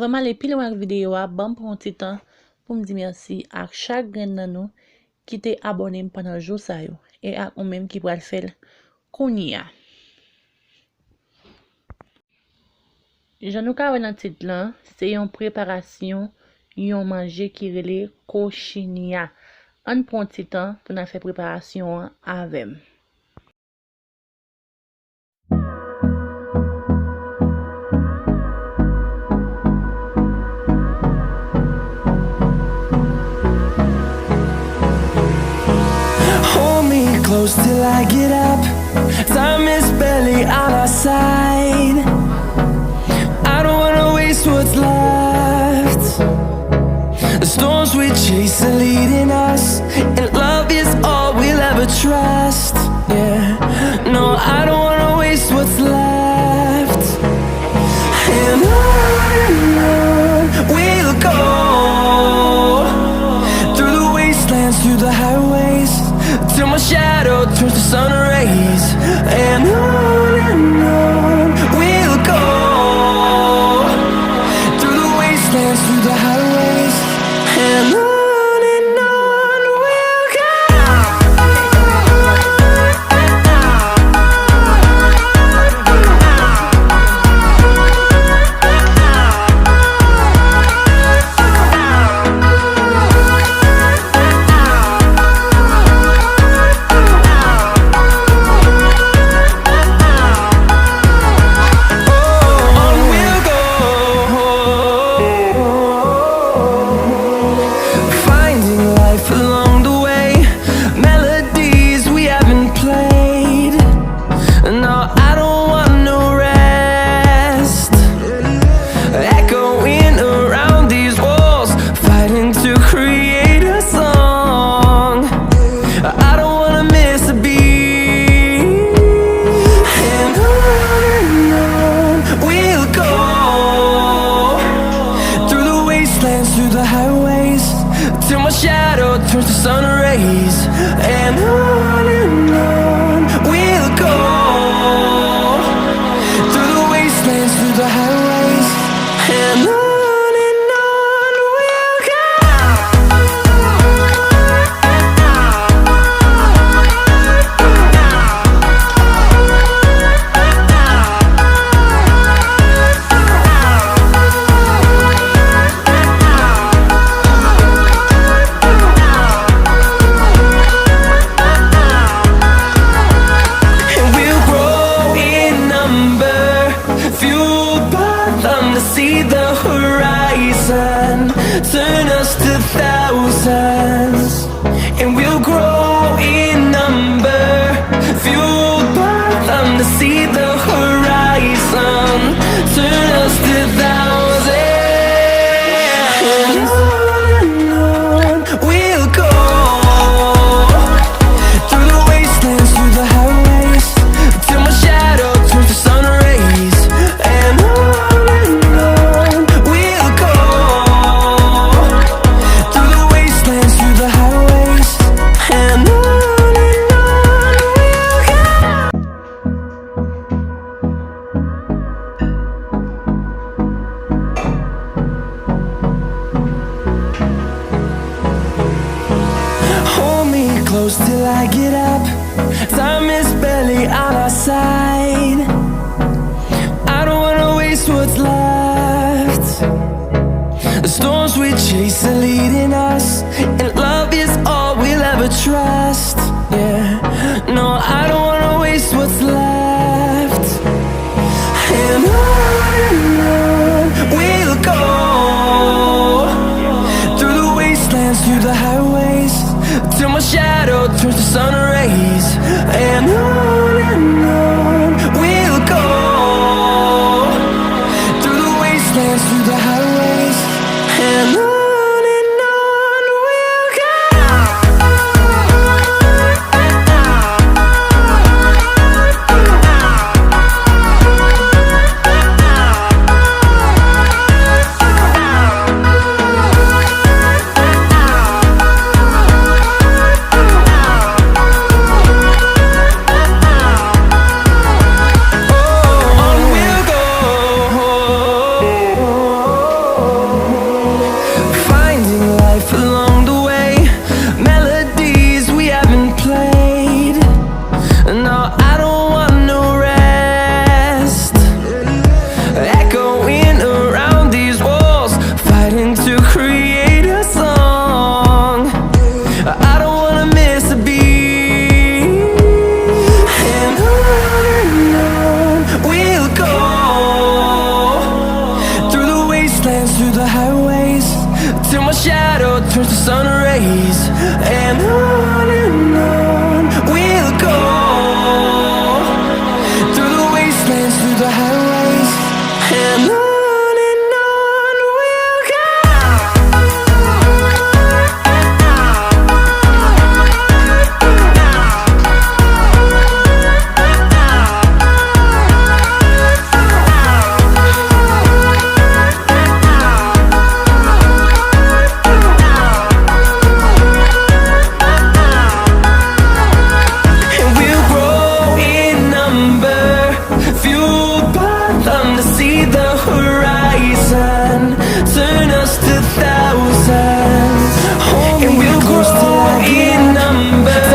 Avant m'aller plus loin avec vidéo, bon prendre un petit temps pour me dire merci à chaque grain de nous qui t'est abonné pendant le jour ça yo et à ou même qui va le faire kochinya. Je nous ka dans titre là, c'est une préparation yon manger qui relé cochinya. On prend un petit temps pour nous faire préparation avec. Close till I get up. Time is barely on our side. I don't wanna waste what's left. The storms we chase are leading us, and love is all we'll ever trust. Yeah, no, I don't wanna waste what's left. And on we'll go, through the wastelands, through the highways, till my shadow turns to sun rays. And on we'll go, through the wastelands, through the highways, and on we'll go. Through the highways, till my shadow turns to sun rays. And on we'll go, through the wastelands, through the highways, and on we'll go. See the horizon turn us to thousands, and we'll grow in number, fueled by them to see the horizon turn us to thousands. And on we'll go, through the wastelands, through the highways, till my shadow turns to sun rays. And close till I get up. Time is barely on our side. I don't wanna waste what's left. The storms we chase are leading us, and love is all we'll ever trust. Yeah, no, I don't wanna waste what's left. And on we'll go, through the wastelands, through the highways, till my shadow turns to sun rays.